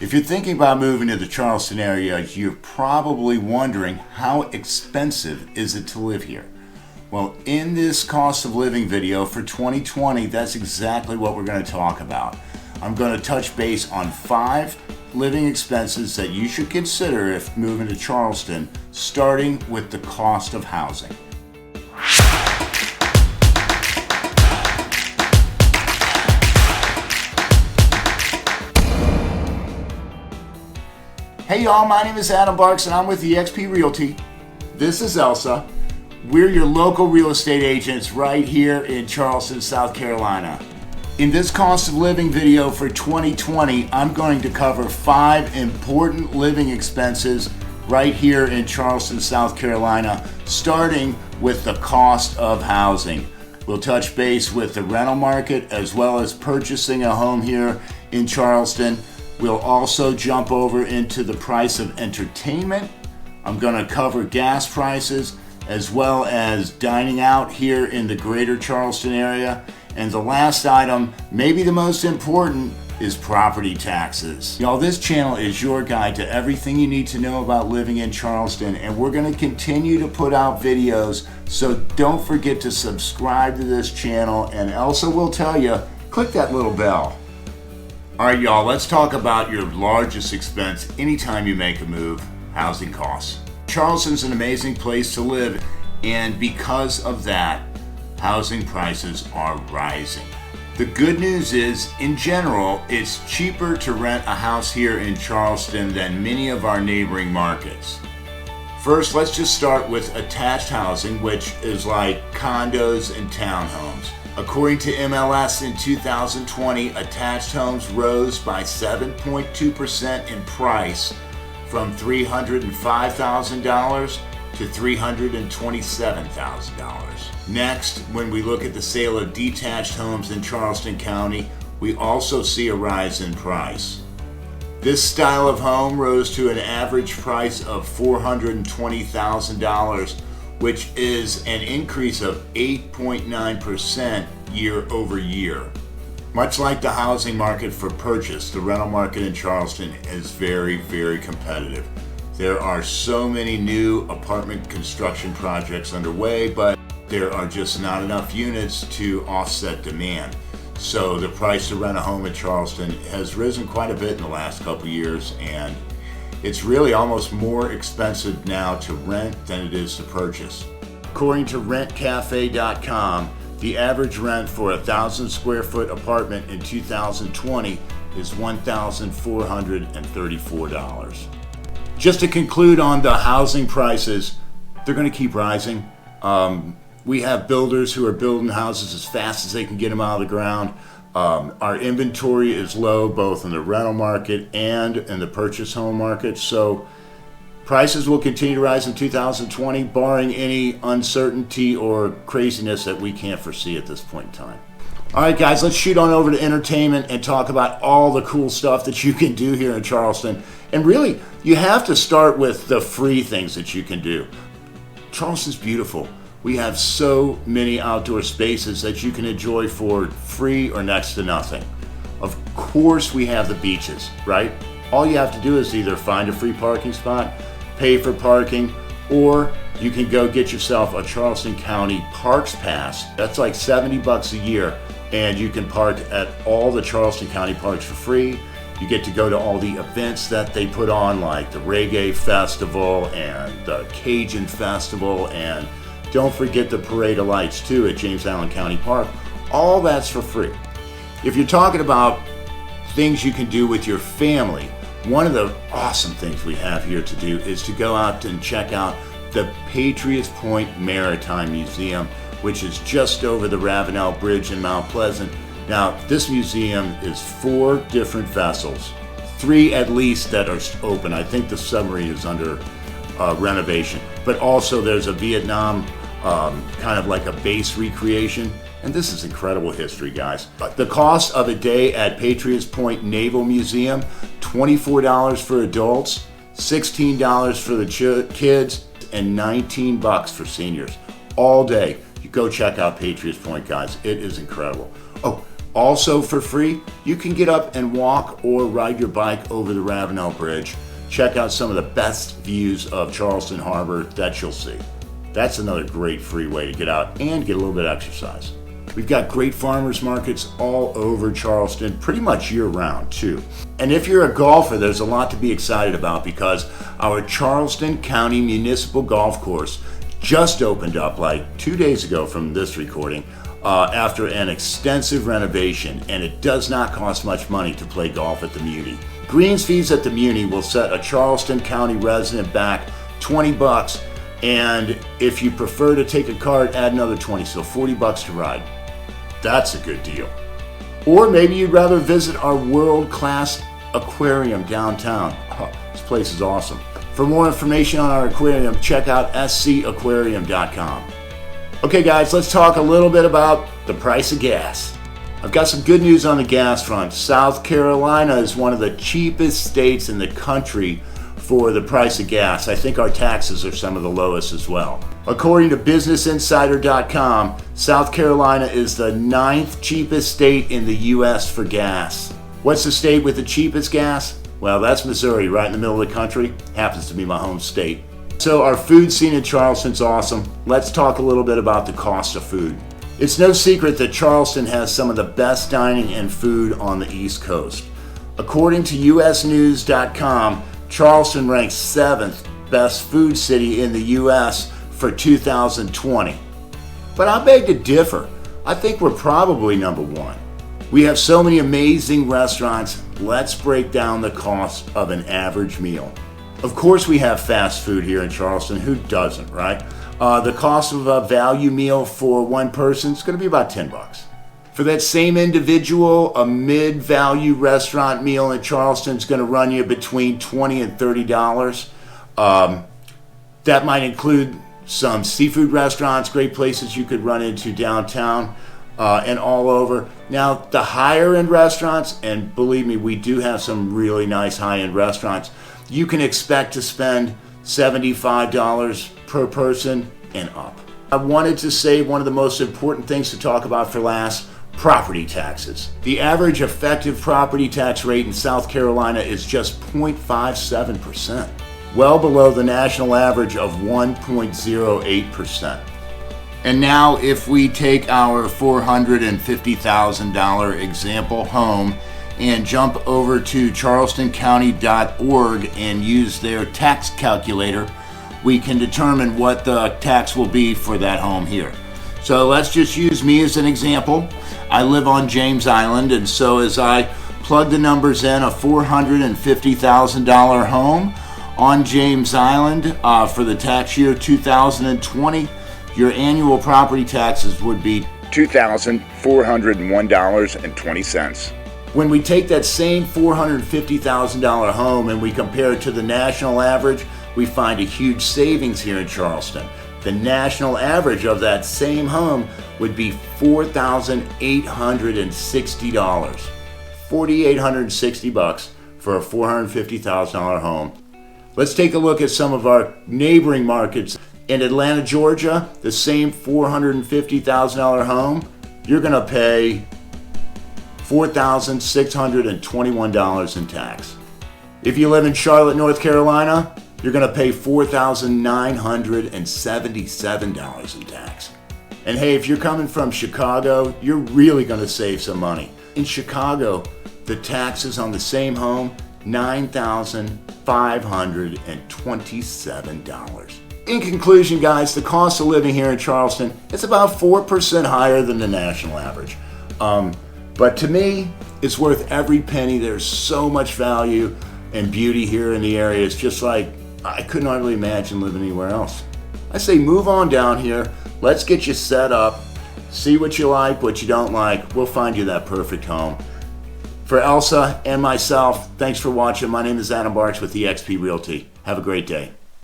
If you're thinking about moving to the Charleston area, you're probably wondering how expensive is it to live here? Well, in this cost of living video for 2020, that's exactly what we're going to talk about. I'm going to touch base on 5 living expenses that you should consider if moving to Charleston, starting with the cost of housing. Hey y'all, my name is Adam Barks and I'm with eXp Realty. This is Elsa. We're your local real estate agents right here in Charleston, South Carolina. In this cost of living video for 2020, I'm going to cover 5 important living expenses right here in Charleston, South Carolina, starting with the cost of housing. We'll touch base with the rental market as well as purchasing a home here in Charleston. We'll also jump over into the price of entertainment. I'm going to cover gas prices as well as dining out here in the greater Charleston area. And the last item, maybe the most important, is property taxes. Y'all, this channel is your guide to everything you need to know about living in Charleston, and we're going to continue to put out videos, so don't forget to subscribe to this channel, and Elsa will tell you, click that little bell. All right, y'all, let's talk about your largest expense anytime you make a move, housing costs. Charleston's an amazing place to live, and because of that, housing prices are rising. The good news is, in general, it's cheaper to rent a house here in Charleston than many of our neighboring markets. First, let's just start with attached housing, which is like condos and townhomes. According to MLS in 2020, attached homes rose by 7.2% in price from $305,000 to $327,000. Next, when we look at the sale of detached homes in Charleston County, we also see a rise in price. This style of home rose to an average price of $420,000, which is an increase of 8.9% year over year. Much like the housing market for purchase, the rental market in Charleston is very, very competitive. There are so many new apartment construction projects underway, but there are just not enough units to offset demand. So the price to rent a home in Charleston has risen quite a bit in the last couple years, and it's really almost more expensive now to rent than it is to purchase. According to rentcafe.com, the average rent for a 1,000 square foot apartment in 2020 is $1,434. Just to conclude on the housing prices, they're going to keep rising. We have builders who are building houses as fast as they can get them out of the ground. Our inventory is low both in the rental market and in the purchase home market, so prices will continue to rise in 2020, barring any uncertainty or craziness that we can't foresee at this point in time. All right, guys, let's shoot on over to entertainment and talk about all the cool stuff that you can do here in Charleston. And really, you have to start with the free things that you can do. Charleston's beautiful. We have so many outdoor spaces that you can enjoy for free or next to nothing. Of course, we have the beaches, right? All you have to do is either find a free parking spot, pay for parking, or you can go get yourself a Charleston County Parks Pass. That's like $70 a year, and you can park at all the Charleston County parks for free. You get to go to all the events that they put on, like the Reggae Festival and the Cajun Festival, and don't forget the Parade of Lights too at James Allen County Park. All that's for free. If you're talking about things you can do with your family, one of the awesome things we have here to do is to go out and check out the Patriots Point Maritime Museum, which is just over the Ravenel Bridge in Mount Pleasant. Now, this museum is 4 different vessels, 3 at least that are open. I think the submarine is under renovation, but also there's a Vietnam kind of like a base recreation. And this is incredible history, guys. The cost of a day at Patriots Point Naval Museum, $24 for adults, $16 for the kids, and $19 for seniors. All day. You go check out Patriots Point, guys. It is incredible. Oh, Also for free, you can get up and walk or ride your bike over the Ravenel Bridge. Check out some of the best views of Charleston Harbor that you'll see. That's another great free way to get out and get a little bit of exercise. We've got great farmers markets all over Charleston, pretty much year round too. And if you're a golfer, there's a lot to be excited about because our Charleston County Municipal Golf Course just opened up like 2 days ago from this recording after an extensive renovation, and it does not cost much money to play golf at the Muni. Greens fees at the Muni will set a Charleston County resident back $20, and if you prefer to take a cart, add another $20, so $40 to ride. That's a good deal. Or maybe you'd rather visit our world-class aquarium downtown. Oh, this place is awesome. For more information on our aquarium, check out scaquarium.com. Okay guys, let's talk a little bit about the price of gas. I've got some good news on the gas front. South Carolina is one of the cheapest states in the country for the price of gas. I think our taxes are some of the lowest as well. According to BusinessInsider.com, South Carolina is the 9th cheapest state in the U.S. for gas. What's the state with the cheapest gas? Well, that's Missouri, right in the middle of the country. Happens to be my home state. So our food scene in Charleston's awesome. Let's talk a little bit about the cost of food. It's no secret that Charleston has some of the best dining and food on the East Coast. According to usnews.com, Charleston ranks 7th best food city in the U.S. for 2020. But I beg to differ. I think we're probably number 1. We have so many amazing restaurants. Let's break down the cost of an average meal. Of course we have fast food here in Charleston. Who doesn't, right? The cost of a value meal for one person is going to be about $10. For that same individual, a mid-value restaurant meal in Charleston is going to run you between $20 and $30. That might include some seafood restaurants, great places you could run into downtown and all over. Now, the higher-end restaurants, and believe me, we do have some really nice high-end restaurants, you can expect to spend $75 per person and up. I wanted to say one of the most important things to talk about for last, property taxes. The average effective property tax rate in South Carolina is just 0.57%, well below the national average of 1.08%. And now if we take our $450,000 example home and jump over to charlestoncounty.org and use their tax calculator, we can determine what the tax will be for that home here. So let's just use me as an example. I live on James Island, and so as I plug the numbers in, a $450,000 home on James Island for the tax year 2020, your annual property taxes would be $2,401.20. When we take that same $450,000 home and we compare it to the national average, we find a huge savings here in Charleston. The national average of that same home would be $4,860. $4,860 for a $450,000 home. Let's take a look at some of our neighboring markets. In Atlanta, Georgia, the same $450,000 home, you're going to pay $4,621 in tax. If you live in Charlotte, North Carolina, you're going to pay $4,977 in tax. And hey, if you're coming from Chicago, you're really going to save some money. In Chicago, the taxes on the same home, $9,527. In conclusion, guys, the cost of living here in Charleston is about 4% higher than the national average. But to me, it's worth every penny. There's so much value and beauty here in the area. It's just like, I couldn't hardly imagine living anywhere else. I say move on down here. Let's get you set up. See what you like, what you don't like. We'll find you that perfect home. For Elsa and myself, thanks for watching. My name is Adam Barch with eXp Realty. Have a great day.